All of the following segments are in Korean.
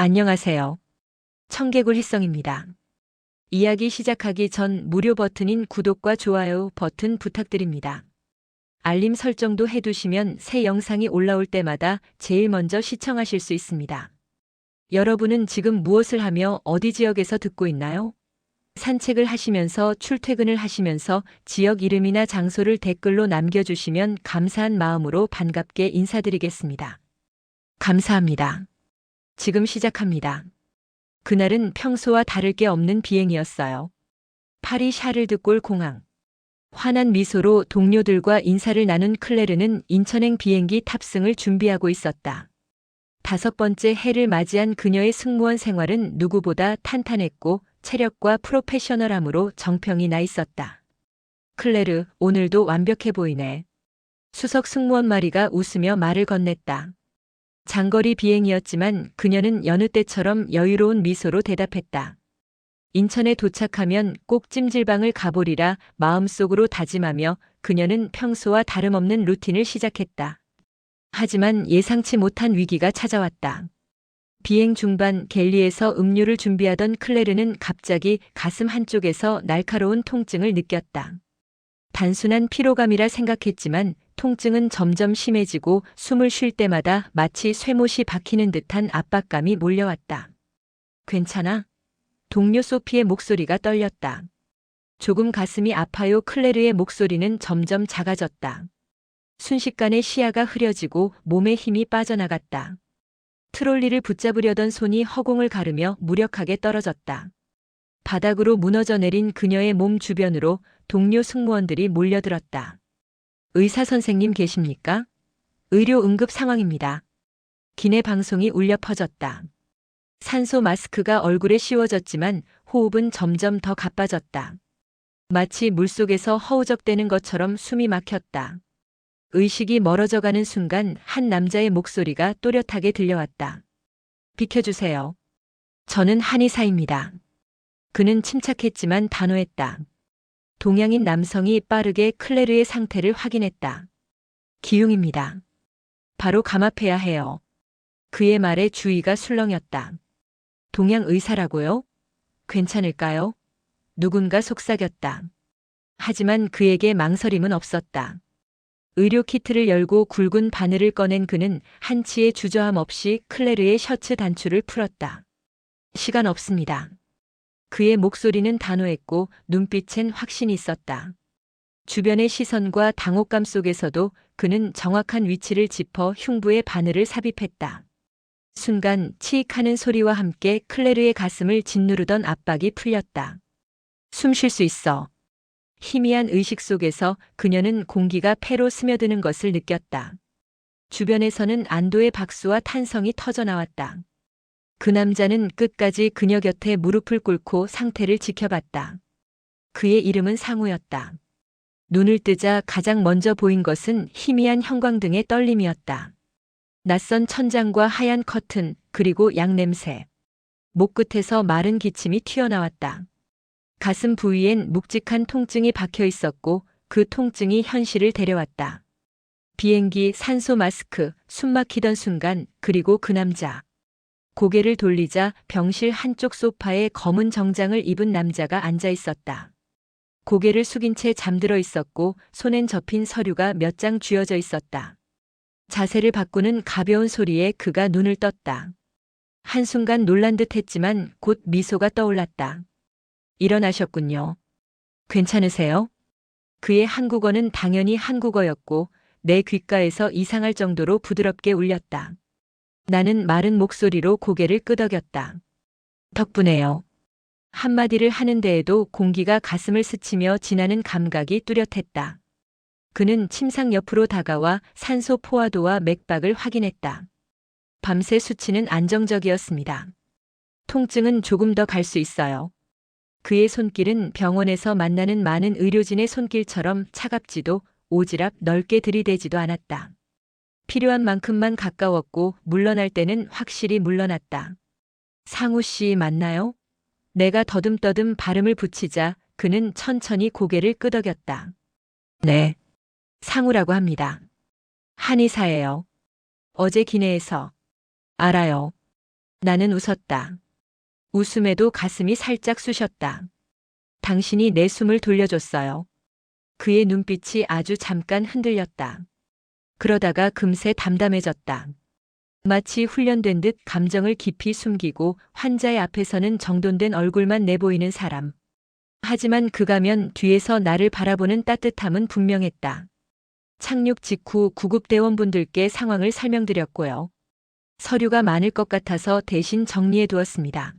안녕하세요. 청개굴 희성입니다. 이야기 시작하기 전 무료 버튼인 구독과 좋아요 버튼 부탁드립니다. 알림 설정도 해두시면 새 영상이 올라올 때마다 제일 먼저 시청하실 수 있습니다. 여러분은 지금 무엇을 하며 어디 지역에서 듣고 있나요? 산책을 하시면서 출퇴근을 하시면서 지역 이름이나 장소를 댓글로 남겨주시면 감사한 마음으로 반갑게 인사드리겠습니다. 감사합니다. 지금 시작합니다. 그날은 평소와 다를 게 없는 비행이었어요. 파리 샤를드골 공항. 환한 미소로 동료들과 인사를 나눈 클레르는 인천행 비행기 탑승을 준비하고 있었다. 5번째 해를 맞이한 그녀의 승무원 생활은 누구보다 탄탄했고 체력과 프로페셔널함으로 정평이 나 있었다. 클레르, 오늘도 완벽해 보이네. 수석 승무원 마리가 웃으며 말을 건넸다. 장거리 비행이었지만 그녀는 여느 때처럼 여유로운 미소로 대답했다. 인천에 도착하면 꼭 찜질방을 가보리라 마음속으로 다짐하며 그녀는 평소와 다름없는 루틴을 시작했다. 하지만 예상치 못한 위기가 찾아왔다. 비행 중반 갤리에서 음료를 준비하던 클레르는 갑자기 가슴 한쪽에서 날카로운 통증을 느꼈다. 단순한 피로감이라 생각했지만 통증은 점점 심해지고 숨을 쉴 때마다 마치 쇠못이 박히는 듯한 압박감이 몰려왔다. 괜찮아? 동료 소피의 목소리가 떨렸다. 조금 가슴이 아파요. 클레르의 목소리는 점점 작아졌다. 순식간에 시야가 흐려지고 몸에 힘이 빠져나갔다. 트롤리를 붙잡으려던 손이 허공을 가르며 무력하게 떨어졌다. 바닥으로 무너져 내린 그녀의 몸 주변으로 동료 승무원들이 몰려들었다. 의사 선생님 계십니까? 의료 응급 상황입니다. 기내 방송이 울려 퍼졌다. 산소 마스크가 얼굴에 씌워졌지만 호흡은 점점 더 가빠졌다. 마치 물속에서 허우적대는 것처럼 숨이 막혔다. 의식이 멀어져가는 순간 한 남자의 목소리가 또렷하게 들려왔다. 비켜주세요. 저는 한의사입니다. 그는 침착했지만 단호했다. 동양인 남성이 빠르게 클레르의 상태를 확인했다. 기흉입니다. 바로 감압해야 해요. 그의 말에 주의가 술렁였다. 동양 의사라고요? 괜찮을까요? 누군가 속삭였다. 하지만 그에게 망설임은 없었다. 의료 키트를 열고 굵은 바늘을 꺼낸 그는 한치의 주저함 없이 클레르의 셔츠 단추를 풀었다. 시간 없습니다. 그의 목소리는 단호했고 눈빛엔 확신이 있었다. 주변의 시선과 당혹감 속에서도 그는 정확한 위치를 짚어 흉부에 바늘을 삽입했다. 순간 치익하는 소리와 함께 클레르의 가슴을 짓누르던 압박이 풀렸다. 숨 쉴 수 있어. 희미한 의식 속에서 그녀는 공기가 폐로 스며드는 것을 느꼈다. 주변에서는 안도의 박수와 탄성이 터져나왔다. 그 남자는 끝까지 그녀 곁에 무릎을 꿇고 상태를 지켜봤다. 그의 이름은 상우였다. 눈을 뜨자 가장 먼저 보인 것은 희미한 형광등의 떨림이었다. 낯선 천장과 하얀 커튼, 그리고 약 냄새. 목 끝에서 마른 기침이 튀어나왔다. 가슴 부위엔 묵직한 통증이 박혀 있었고 그 통증이 현실을 데려왔다. 비행기, 산소 마스크, 숨 막히던 순간, 그리고 그 남자. 고개를 돌리자 병실 한쪽 소파에 검은 정장을 입은 남자가 앉아 있었다. 고개를 숙인 채 잠들어 있었고 손엔 접힌 서류가 몇 장 쥐어져 있었다. 자세를 바꾸는 가벼운 소리에 그가 눈을 떴다. 한순간 놀란 듯 했지만 곧 미소가 떠올랐다. 일어나셨군요. 괜찮으세요? 그의 한국어는 당연히 한국어였고 내 귓가에서 이상할 정도로 부드럽게 울렸다. 나는 마른 목소리로 고개를 끄덕였다. 덕분에요. 한마디를 하는 데에도 공기가 가슴을 스치며 지나는 감각이 뚜렷했다. 그는 침상 옆으로 다가와 산소 포화도와 맥박을 확인했다. 밤새 수치는 안정적이었습니다. 통증은 조금 더 갈 수 있어요. 그의 손길은 병원에서 만나는 많은 의료진의 손길처럼 차갑지도 오지랖 넓게 들이대지도 않았다. 필요한 만큼만 가까웠고 물러날 때는 확실히 물러났다. 상우 씨 맞나요? 내가 더듬더듬 발음을 붙이자 그는 천천히 고개를 끄덕였다. 네. 상우라고 합니다. 한의사예요. 어제 기내에서. 알아요. 나는 웃었다. 웃음에도 가슴이 살짝 쑤셨다. 당신이 내 숨을 돌려줬어요. 그의 눈빛이 아주 잠깐 흔들렸다. 그러다가 금세 담담해졌다. 마치 훈련된 듯 감정을 깊이 숨기고 환자의 앞에서는 정돈된 얼굴만 내보이는 사람. 하지만 그 가면 뒤에서 나를 바라보는 따뜻함은 분명했다. 착륙 직후 구급대원분들께 상황을 설명드렸고요. 서류가 많을 것 같아서 대신 정리해 두었습니다.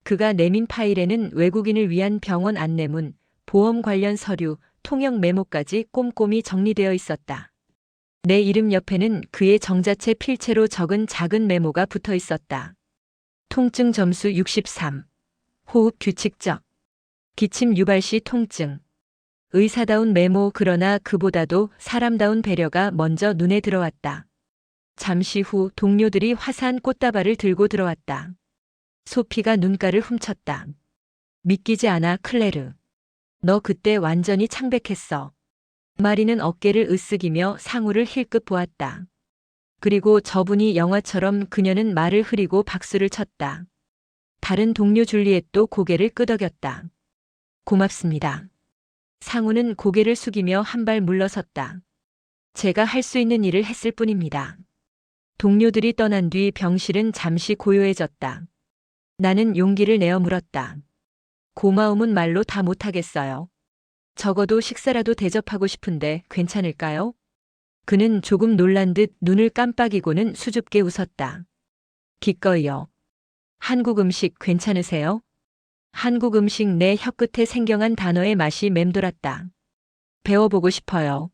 그가 내민 파일에는 외국인을 위한 병원 안내문, 보험 관련 서류, 통역 메모까지 꼼꼼히 정리되어 있었다. 내 이름 옆에는 그의 정자체 필체로 적은 작은 메모가 붙어 있었다. 통증 점수 63. 호흡 규칙적. 기침 유발 시 통증. 의사다운 메모 그러나 그보다도 사람다운 배려가 먼저 눈에 들어왔다. 잠시 후 동료들이 화사한 꽃다발을 들고 들어왔다. 소피가 눈가를 훔쳤다. 믿기지 않아 클레르. 너 그때 완전히 창백했어. 마리는 어깨를 으쓱이며 상우를 힐끗 보았다. 그리고 저분이 영화처럼 그녀는 말을 흐리고 박수를 쳤다. 다른 동료 줄리엣도 고개를 끄덕였다. 고맙습니다. 상우는 고개를 숙이며 한 발 물러섰다. 제가 할 수 있는 일을 했을 뿐입니다. 동료들이 떠난 뒤 병실은 잠시 고요해졌다. 나는 용기를 내어 물었다. 고마움은 말로 다 못하겠어요. 적어도 식사라도 대접하고 싶은데 괜찮을까요? 그는 조금 놀란 듯 눈을 깜빡이고는 수줍게 웃었다. 기꺼이요. 한국 음식 괜찮으세요? 한국 음식 내 혀끝에 생경한 단어의 맛이 맴돌았다. 배워보고 싶어요.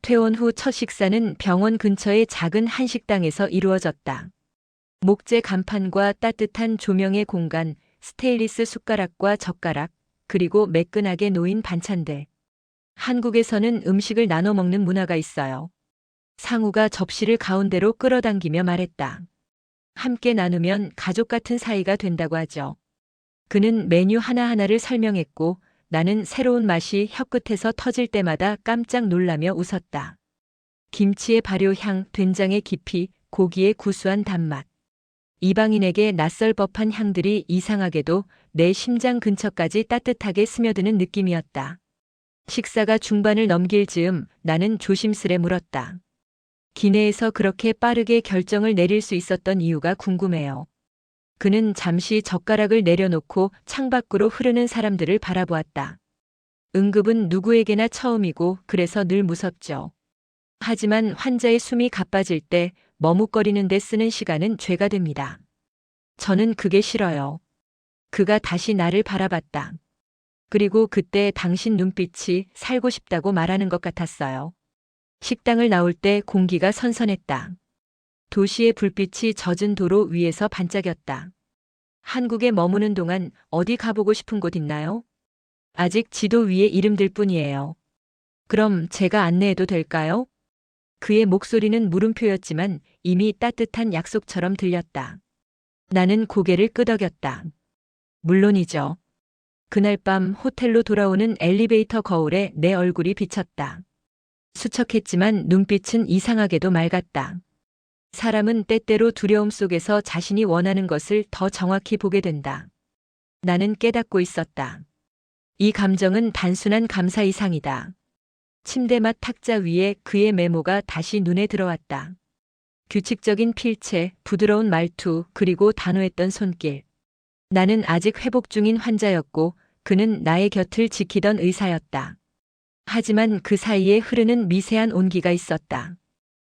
퇴원 후 첫 식사는 병원 근처의 작은 한식당에서 이루어졌다. 목재 간판과 따뜻한 조명의 공간, 스테인리스 숟가락과 젓가락, 그리고 매끈하게 놓인 반찬들. 한국에서는 음식을 나눠 먹는 문화가 있어요. 상우가 접시를 가운데로 끌어당기며 말했다. 함께 나누면 가족 같은 사이가 된다고 하죠. 그는 메뉴 하나하나를 설명했고 나는 새로운 맛이 혀끝에서 터질 때마다 깜짝 놀라며 웃었다. 김치의 발효향, 된장의 깊이, 고기의 구수한 단맛. 이방인에게 낯설 법한 향들이 이상하게도 내 심장 근처까지 따뜻하게 스며드는 느낌이었다. 식사가 중반을 넘길 즈음 나는 조심스레 물었다. 기내에서 그렇게 빠르게 결정을 내릴 수 있었던 이유가 궁금해요. 그는 잠시 젓가락을 내려놓고 창밖으로 흐르는 사람들을 바라보았다. 응급은 누구에게나 처음이고 그래서 늘 무섭죠. 하지만 환자의 숨이 가빠질 때 머뭇거리는 데 쓰는 시간은 죄가 됩니다. 저는 그게 싫어요. 그가 다시 나를 바라봤다. 그리고 그때 당신 눈빛이 살고 싶다고 말하는 것 같았어요. 식당을 나올 때 공기가 선선했다. 도시의 불빛이 젖은 도로 위에서 반짝였다. 한국에 머무는 동안 어디 가보고 싶은 곳 있나요? 아직 지도 위에 이름들 뿐이에요. 그럼 제가 안내해도 될까요? 그의 목소리는 물음표였지만 이미 따뜻한 약속처럼 들렸다. 나는 고개를 끄덕였다. 물론이죠. 그날 밤 호텔로 돌아오는 엘리베이터 거울에 내 얼굴이 비쳤다. 수척했지만 눈빛은 이상하게도 맑았다. 사람은 때때로 두려움 속에서 자신이 원하는 것을 더 정확히 보게 된다. 나는 깨닫고 있었다. 이 감정은 단순한 감사 이상이다. 침대맡 탁자 위에 그의 메모가 다시 눈에 들어왔다. 규칙적인 필체, 부드러운 말투, 그리고 단호했던 손길. 나는 아직 회복 중인 환자였고 그는 나의 곁을 지키던 의사였다. 하지만 그 사이에 흐르는 미세한 온기가 있었다.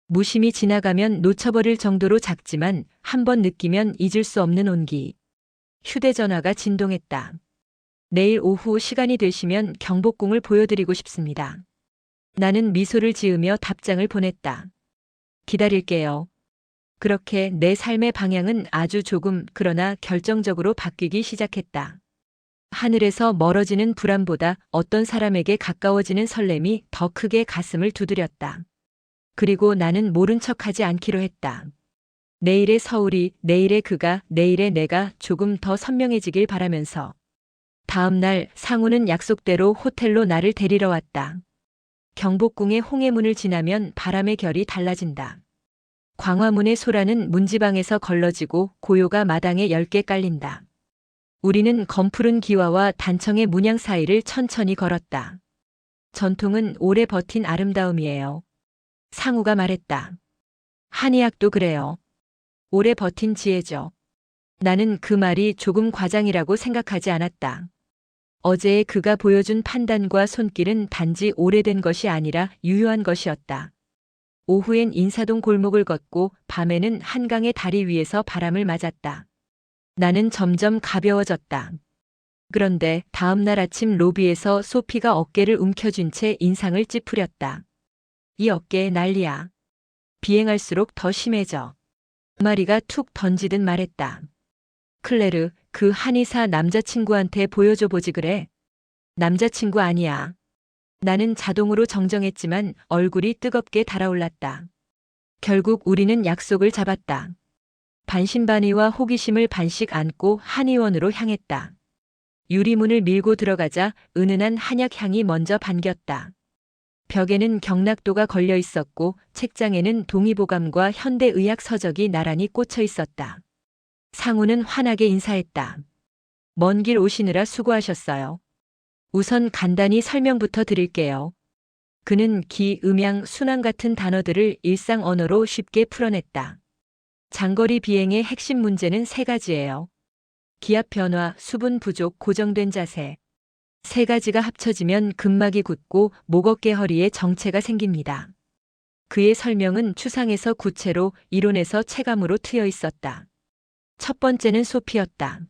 무심히 지나가면 놓쳐버릴 정도로 작지만 한번 느끼면 잊을 수 없는 온기. 휴대전화가 진동했다. 내일 오후 시간이 되시면 경복궁을 보여드리고 싶습니다. 나는 미소를 지으며 답장을 보냈다. 기다릴게요. 그렇게 내 삶의 방향은 아주 조금 그러나 결정적으로 바뀌기 시작했다. 하늘에서 멀어지는 불안보다 어떤 사람에게 가까워지는 설렘이 더 크게 가슴을 두드렸다. 그리고 나는 모른 척하지 않기로 했다. 내일의 서울이, 내일의 그가, 내일의 내가 조금 더 선명해지길 바라면서. 다음 날 상우는 약속대로 호텔로 나를 데리러 왔다. 경복궁의 홍해문을 지나면 바람의 결이 달라진다. 광화문의 소라는 문지방에서 걸러지고 고요가 마당에 10개 깔린다. 우리는 검푸른 기와와 단청의 문양 사이를 천천히 걸었다. 전통은 오래 버틴 아름다움이에요. 상우가 말했다. 한의학도 그래요. 오래 버틴 지혜죠. 나는 그 말이 조금 과장이라고 생각하지 않았다. 어제의 그가 보여준 판단과 손길은 단지 오래된 것이 아니라 유효한 것이었다. 오후엔 인사동 골목을 걷고 밤에는 한강의 다리 위에서 바람을 맞았다. 나는 점점 가벼워졌다. 그런데 다음 날 아침 로비에서 소피가 어깨를 움켜쥔 채 인상을 찌푸렸다. 이 어깨에 난리야. 비행할수록 더 심해져. 마리가 툭 던지듯 말했다. 클레르, 그 한의사 남자친구한테 보여줘 보지 그래. 남자친구 아니야. 나는 자동으로 정정했지만 얼굴이 뜨겁게 달아올랐다. 결국 우리는 약속을 잡았다. 반신반의와 호기심을 반씩 안고 한의원으로 향했다. 유리문을 밀고 들어가자 은은한 한약 향이 먼저 반겼다. 벽에는 경락도가 걸려 있었고 책장에는 동의보감과 현대의학 서적이 나란히 꽂혀 있었다. 상우는 환하게 인사했다. 먼 길 오시느라 수고하셨어요. 우선 간단히 설명부터 드릴게요. 그는 기, 음양, 순환 같은 단어들을 일상 언어로 쉽게 풀어냈다. 장거리 비행의 핵심 문제는 3가지예요. 기압 변화, 수분 부족, 고정된 자세. 3가지가 합쳐지면 근막이 굳고 목 어깨 허리에 정체가 생깁니다. 그의 설명은 추상에서 구체로, 이론에서 체감으로 트여 있었다. 첫 번째는 소피였다.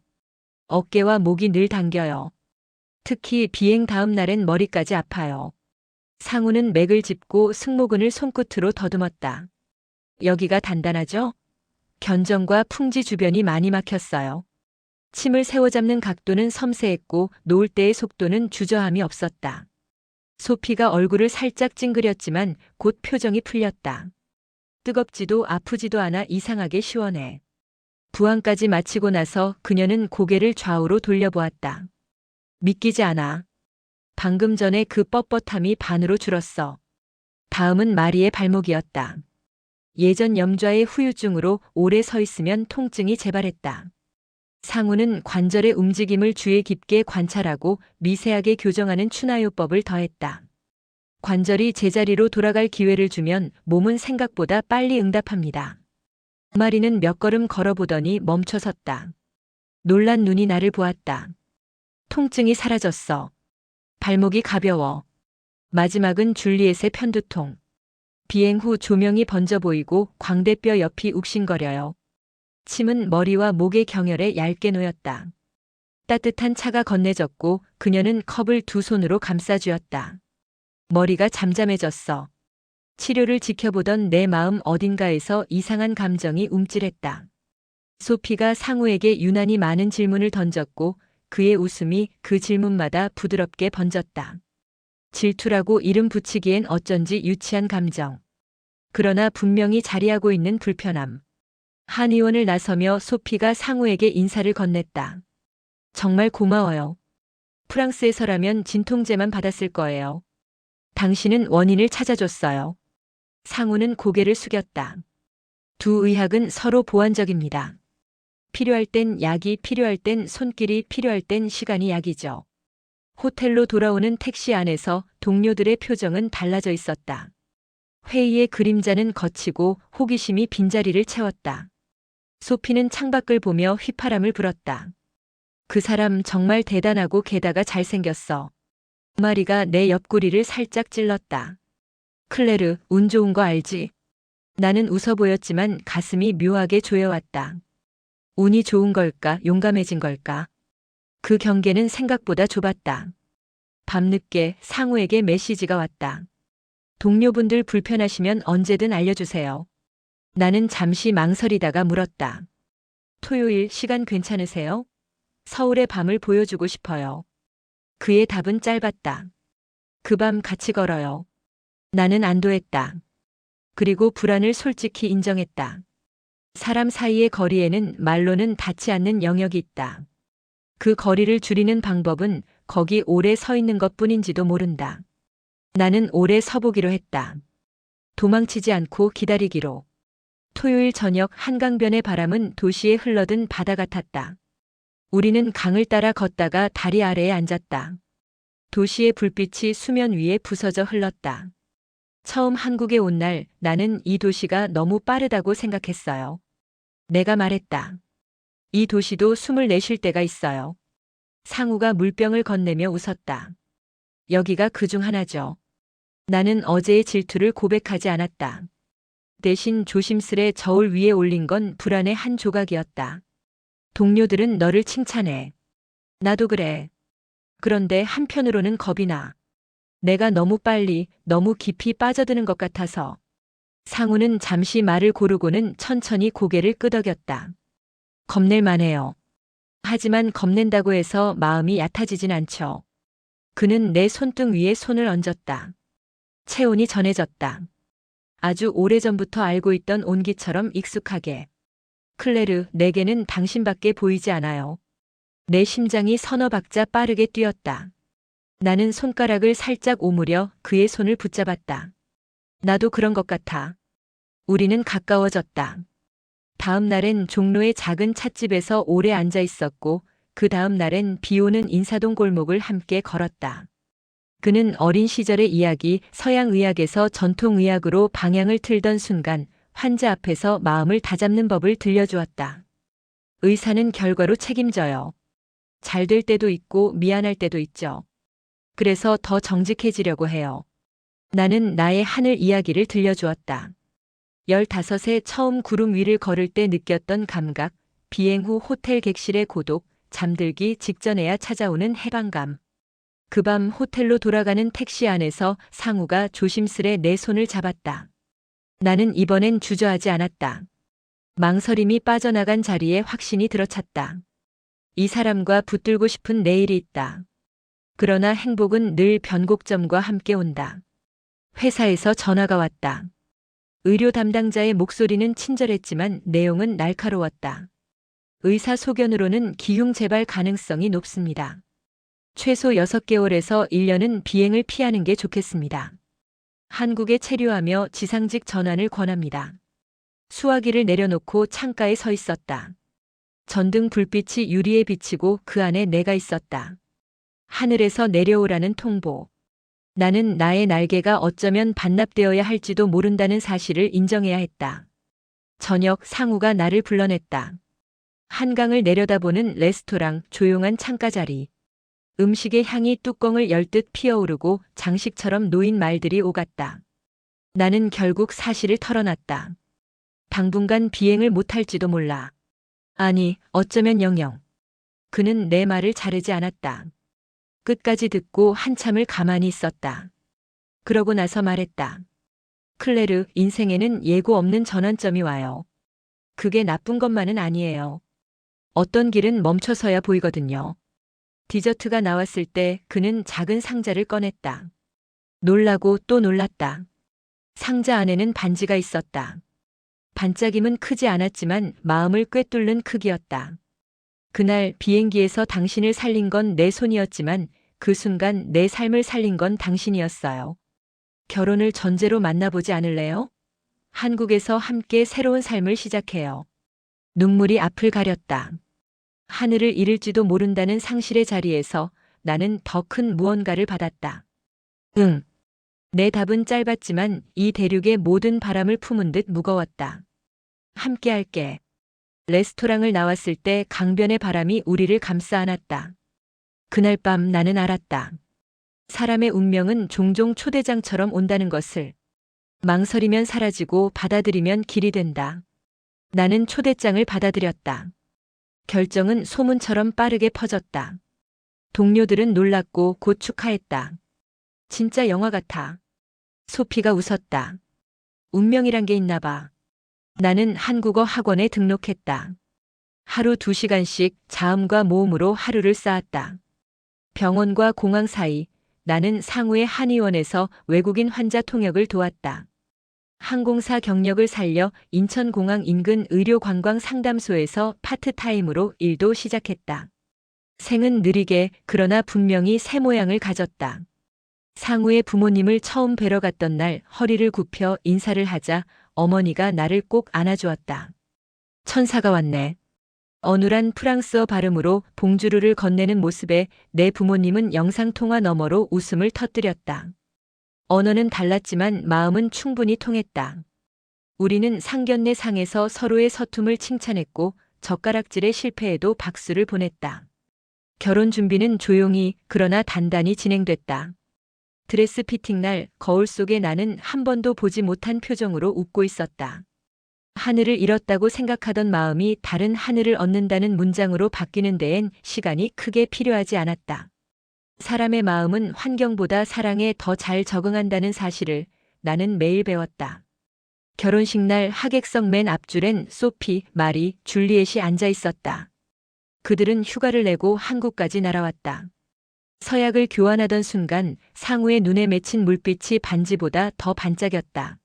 어깨와 목이 늘 당겨요. 특히 비행 다음 날엔 머리까지 아파요. 상우는 맥을 짚고 승모근을 손끝으로 더듬었다. 여기가 단단하죠? 견정과 풍지 주변이 많이 막혔어요. 침을 세워잡는 각도는 섬세했고 놓을 때의 속도는 주저함이 없었다. 소피가 얼굴을 살짝 찡그렸지만 곧 표정이 풀렸다. 뜨겁지도 아프지도 않아 이상하게 시원해. 부항까지 마치고 나서 그녀는 고개를 좌우로 돌려보았다. 믿기지 않아. 방금 전에 그 뻣뻣함이 반으로 줄었어. 다음은 마리의 발목이었다. 예전 염좌의 후유증으로 오래 서 있으면 통증이 재발했다. 상우는 관절의 움직임을 주의 깊게 관찰하고 미세하게 교정하는 추나요법을 더했다. 관절이 제자리로 돌아갈 기회를 주면 몸은 생각보다 빨리 응답합니다. 마리는 몇 걸음 걸어보더니 멈춰섰다. 놀란 눈이 나를 보았다. 통증이 사라졌어. 발목이 가벼워. 마지막은 줄리엣의 편두통. 비행 후 조명이 번져 보이고 광대뼈 옆이 욱신거려요. 침은 머리와 목의 경혈에 얇게 놓였다. 따뜻한 차가 건네졌고 그녀는 컵을 2손으로 감싸쥐었다. 머리가 잠잠해졌어. 치료를 지켜보던 내 마음 어딘가에서 이상한 감정이 움찔했다. 소피가 상우에게 유난히 많은 질문을 던졌고 그의 웃음이 그 질문마다 부드럽게 번졌다. 질투라고 이름 붙이기엔 어쩐지 유치한 감정. 그러나 분명히 자리하고 있는 불편함. 한의원을 나서며 소피가 상우에게 인사를 건넸다. 정말 고마워요. 프랑스에서라면 진통제만 받았을 거예요. 당신은 원인을 찾아줬어요. 상우는 고개를 숙였다. 두 의학은 서로 보완적입니다. 필요할 땐 약이, 필요할 땐 손길이, 필요할 땐 시간이 약이죠. 호텔로 돌아오는 택시 안에서 동료들의 표정은 달라져 있었다. 회의의 그림자는 거치고 호기심이 빈자리를 채웠다. 소피는 창밖을 보며 휘파람을 불었다. 그 사람 정말 대단하고 게다가 잘생겼어. 마리가 내 옆구리를 살짝 찔렀다. 클레르, 운 좋은 거 알지? 나는 웃어 보였지만 가슴이 묘하게 조여왔다. 운이 좋은 걸까, 용감해진 걸까? 그 경계는 생각보다 좁았다. 밤늦게 상우에게 메시지가 왔다. 동료분들 불편하시면 언제든 알려주세요. 나는 잠시 망설이다가 물었다. 토요일 시간 괜찮으세요? 서울의 밤을 보여주고 싶어요. 그의 답은 짧았다. 그 밤 같이 걸어요. 나는 안도했다. 그리고 불안을 솔직히 인정했다. 사람 사이의 거리에는 말로는 닿지 않는 영역이 있다. 그 거리를 줄이는 방법은 거기 오래 서 있는 것뿐인지도 모른다. 나는 오래 서보기로 했다. 도망치지 않고 기다리기로. 토요일 저녁 한강변의 바람은 도시에 흘러든 바다 같았다. 우리는 강을 따라 걷다가 다리 아래에 앉았다. 도시의 불빛이 수면 위에 부서져 흘렀다. 처음 한국에 온 날 나는 이 도시가 너무 빠르다고 생각했어요. 내가 말했다. 이 도시도 숨을 내쉴 때가 있어요. 상우가 물병을 건네며 웃었다. 여기가 그중 하나죠. 나는 어제의 질투를 고백하지 않았다. 대신 조심스레 저울 위에 올린 건 불안의 한 조각이었다. 동료들은 너를 칭찬해. 나도 그래. 그런데 한편으로는 겁이 나. 내가 너무 빨리, 너무 깊이 빠져드는 것 같아서. 상우는 잠시 말을 고르고는 천천히 고개를 끄덕였다. 겁낼 만해요. 하지만 겁낸다고 해서 마음이 얕아지진 않죠. 그는 내 손등 위에 손을 얹었다. 체온이 전해졌다. 아주 오래전부터 알고 있던 온기처럼 익숙하게. 클레르, 내게는 당신밖에 보이지 않아요. 내 심장이 서너 박자 빠르게 뛰었다. 나는 손가락을 살짝 오므려 그의 손을 붙잡았다. 나도 그런 것 같아. 우리는 가까워졌다. 다음 날엔 종로의 작은 찻집에서 오래 앉아 있었고 그 다음 날엔 비오는 인사동 골목을 함께 걸었다. 그는 어린 시절의 이야기, 서양의학에서 전통의학으로 방향을 틀던 순간 환자 앞에서 마음을 다잡는 법을 들려주었다. 의사는 결과로 책임져요. 잘 될 때도 있고 미안할 때도 있죠. 그래서 더 정직해지려고 해요. 나는 나의 하늘 이야기를 들려주었다. 15에 처음 구름 위를 걸을 때 느꼈던 감각, 비행 후 호텔 객실의 고독, 잠들기 직전에야 찾아오는 해방감. 그 밤 호텔로 돌아가는 택시 안에서 상우가 조심스레 내 손을 잡았다. 나는 이번엔 주저하지 않았다. 망설임이 빠져나간 자리에 확신이 들어찼다. 이 사람과 붙들고 싶은 내일이 있다. 그러나 행복은 늘 변곡점과 함께 온다. 회사에서 전화가 왔다. 의료 담당자의 목소리는 친절했지만 내용은 날카로웠다. 의사 소견으로는 기흉 재발 가능성이 높습니다. 최소 6개월에서 1년은 비행을 피하는 게 좋겠습니다. 한국에 체류하며 지상직 전환을 권합니다. 수화기를 내려놓고 창가에 서 있었다. 전등 불빛이 유리에 비치고 그 안에 내가 있었다. 하늘에서 내려오라는 통보. 나는 나의 날개가 어쩌면 반납되어야 할지도 모른다는 사실을 인정해야 했다. 저녁 상우가 나를 불러냈다. 한강을 내려다보는 레스토랑 조용한 창가 자리. 음식의 향이 뚜껑을 열듯 피어오르고 장식처럼 놓인 말들이 오갔다. 나는 결국 사실을 털어놨다. 당분간 비행을 못할지도 몰라. 아니, 어쩌면 영영. 그는 내 말을 자르지 않았다. 끝까지 듣고 한참을 가만히 있었다. 그러고 나서 말했다. 클레르, 인생에는 예고 없는 전환점이 와요. 그게 나쁜 것만은 아니에요. 어떤 길은 멈춰서야 보이거든요. 디저트가 나왔을 때 그는 작은 상자를 꺼냈다. 놀라고 또 놀랐다. 상자 안에는 반지가 있었다. 반짝임은 크지 않았지만 마음을 꿰뚫는 크기였다. 그날 비행기에서 당신을 살린 건 내 손이었지만 그 순간 내 삶을 살린 건 당신이었어요. 결혼을 전제로 만나보지 않을래요? 한국에서 함께 새로운 삶을 시작해요. 눈물이 앞을 가렸다. 하늘을 잃을지도 모른다는 상실의 자리에서 나는 더 큰 무언가를 받았다. 응. 내 답은 짧았지만 이 대륙의 모든 바람을 품은 듯 무거웠다. 함께 할게. 레스토랑을 나왔을 때 강변의 바람이 우리를 감싸 안았다. 그날 밤 나는 알았다. 사람의 운명은 종종 초대장처럼 온다는 것을. 망설이면 사라지고 받아들이면 길이 된다. 나는 초대장을 받아들였다. 결정은 소문처럼 빠르게 퍼졌다. 동료들은 놀랐고 곧 축하했다. 진짜 영화 같아. 소피가 웃었다. 운명이란 게 있나 봐. 나는 한국어 학원에 등록했다. 하루 2시간씩 자음과 모음으로 하루를 쌓았다. 병원과 공항 사이 나는 상우의 한의원에서 외국인 환자 통역을 도왔다. 항공사 경력을 살려 인천공항 인근 의료관광상담소에서 파트타임으로 일도 시작했다. 생은 느리게 그러나 분명히 새 모양을 가졌다. 상우의 부모님을 처음 뵈러 갔던 날 허리를 굽혀 인사를 하자 어머니가 나를 꼭 안아주었다. 천사가 왔네. 어눌한 프랑스어 발음으로 봉주르를 건네는 모습에 내 부모님은 영상통화 너머로 웃음을 터뜨렸다. 언어는 달랐지만 마음은 충분히 통했다. 우리는 상견례 상에서 서로의 서툼을 칭찬했고 젓가락질에 실패해도 박수를 보냈다. 결혼 준비는 조용히 그러나 단단히 진행됐다. 드레스 피팅 날 거울 속에 나는 한 번도 보지 못한 표정으로 웃고 있었다. 하늘을 잃었다고 생각하던 마음이 다른 하늘을 얻는다는 문장으로 바뀌는 데엔 시간이 크게 필요하지 않았다. 사람의 마음은 환경보다 사랑에 더 잘 적응한다는 사실을 나는 매일 배웠다. 결혼식 날 하객석 맨 앞줄엔 소피, 마리, 줄리엣이 앉아 있었다. 그들은 휴가를 내고 한국까지 날아왔다. 서약을 교환하던 순간 상우의 눈에 맺힌 물빛이 반지보다 더 반짝였다.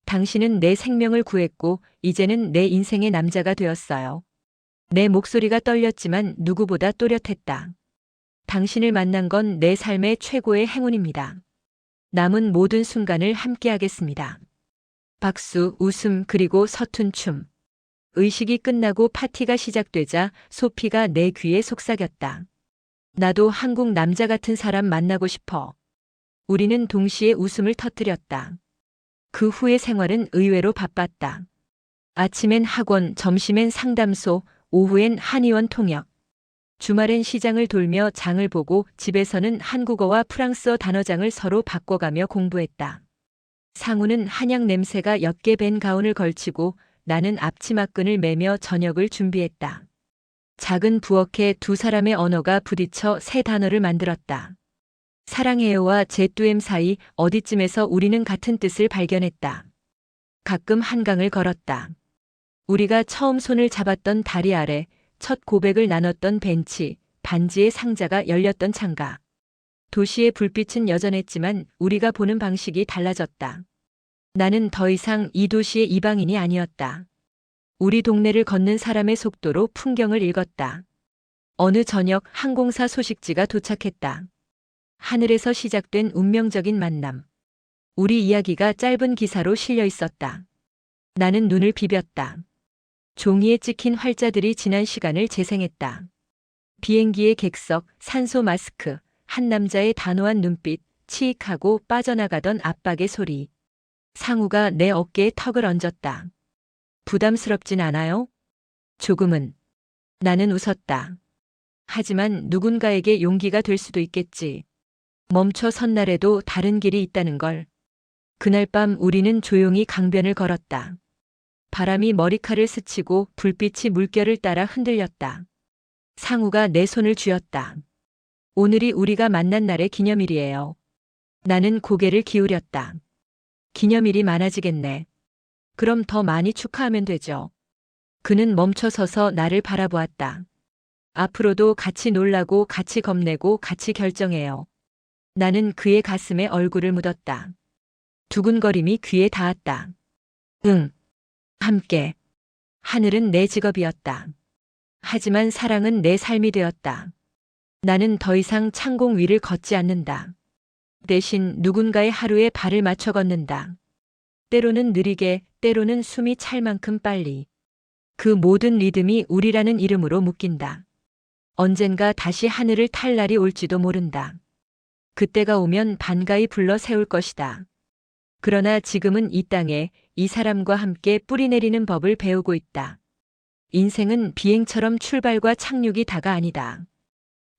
당신은 내 생명을 구했고 이제는 내 인생의 남자가 되었어요. 내 목소리가 떨렸지만 누구보다 또렷했다. 당신을 만난 건 내 삶의 최고의 행운입니다. 남은 모든 순간을 함께하겠습니다. 박수, 웃음, 그리고 서툰 춤. 의식이 끝나고 파티가 시작되자 소피가 내 귀에 속삭였다. 나도 한국 남자 같은 사람 만나고 싶어. 우리는 동시에 웃음을 터뜨렸다. 그 후의 생활은 의외로 바빴다. 아침엔 학원, 점심엔 상담소, 오후엔 한의원 통역. 주말엔 시장을 돌며 장을 보고 집에서는 한국어와 프랑스어 단어장을 서로 바꿔가며 공부했다. 상우는 한약 냄새가 옅게 밴 가운을 걸치고 나는 앞치마끈을 매며 저녁을 준비했다. 작은 부엌에 두 사람의 언어가 부딪혀 새 단어를 만들었다. 사랑해요와 제뚜엠 사이 어디쯤에서 우리는 같은 뜻을 발견했다. 가끔 한강을 걸었다. 우리가 처음 손을 잡았던 다리 아래, 첫 고백을 나눴던 벤치, 반지의 상자가 열렸던 창가. 도시의 불빛은 여전했지만 우리가 보는 방식이 달라졌다. 나는 더 이상 이 도시의 이방인이 아니었다. 우리 동네를 걷는 사람의 속도로 풍경을 읽었다. 어느 저녁 항공사 소식지가 도착했다. 하늘에서 시작된 운명적인 만남. 우리 이야기가 짧은 기사로 실려 있었다. 나는 눈을 비볐다. 종이에 찍힌 활자들이 지난 시간을 재생했다. 비행기의 객석, 산소 마스크, 한 남자의 단호한 눈빛, 치익하고 빠져나가던 압박의 소리. 상우가 내 어깨에 턱을 얹었다. 부담스럽진 않아요? 조금은. 나는 웃었다. 하지만 누군가에게 용기가 될 수도 있겠지. 멈춰 선 날에도 다른 길이 있다는 걸. 그날 밤 우리는 조용히 강변을 걸었다. 바람이 머리칼을 스치고 불빛이 물결을 따라 흔들렸다. 상우가 내 손을 쥐었다. 오늘이 우리가 만난 날의 기념일이에요. 나는 고개를 기울였다. 기념일이 많아지겠네. 그럼 더 많이 축하하면 되죠. 그는 멈춰서서 나를 바라보았다. 앞으로도 같이 놀라고 같이 겁내고 같이 결정해요. 나는 그의 가슴에 얼굴을 묻었다. 두근거림이 귀에 닿았다. 응. 함께. 하늘은 내 직업이었다. 하지만 사랑은 내 삶이 되었다. 나는 더 이상 창공 위를 걷지 않는다. 대신 누군가의 하루에 발을 맞춰 걷는다. 때로는 느리게, 때로는 숨이 찰 만큼 빨리. 그 모든 리듬이 우리라는 이름으로 묶인다. 언젠가 다시 하늘을 탈 날이 올지도 모른다. 그때가 오면 반가이 불러 세울 것이다. 그러나 지금은 이 땅에 이 사람과 함께 뿌리내리는 법을 배우고 있다. 인생은 비행처럼 출발과 착륙이 다가 아니다.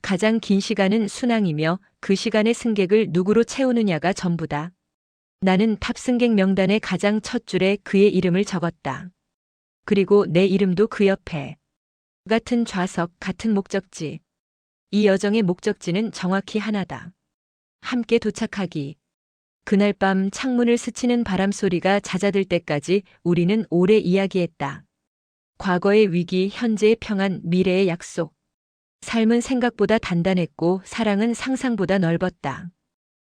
가장 긴 시간은 순항이며 그 시간의 승객을 누구로 채우느냐가 전부다. 나는 탑승객 명단의 가장 첫 줄에 그의 이름을 적었다. 그리고 내 이름도 그 옆에. 같은 좌석, 같은 목적지. 이 여정의 목적지는 정확히 하나다. 함께 도착하기. 그날 밤 창문을 스치는 바람 소리가 잦아들 때까지 우리는 오래 이야기했다. 과거의 위기, 현재의 평안, 미래의 약속. 삶은 생각보다 단단했고 사랑은 상상보다 넓었다.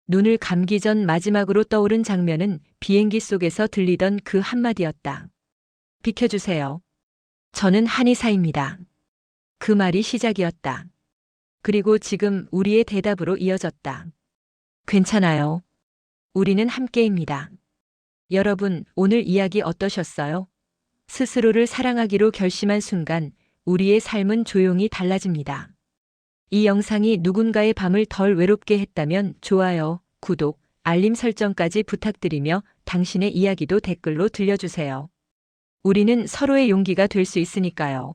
눈을 감기 전 마지막으로 떠오른 장면은 비행기 속에서 들리던 그 한마디였다. 비켜주세요. 저는 한의사입니다. 그 말이 시작이었다. 그리고 지금 우리의 대답으로 이어졌다. 괜찮아요. 우리는 함께입니다. 여러분, 오늘 이야기 어떠셨어요? 스스로를 사랑하기로 결심한 순간 우리의 삶은 조용히 달라집니다. 이 영상이 누군가의 밤을 덜 외롭게 했다면 좋아요, 구독, 알림 설정까지 부탁드리며 당신의 이야기도 댓글로 들려주세요. 우리는 서로의 용기가 될 수 있으니까요.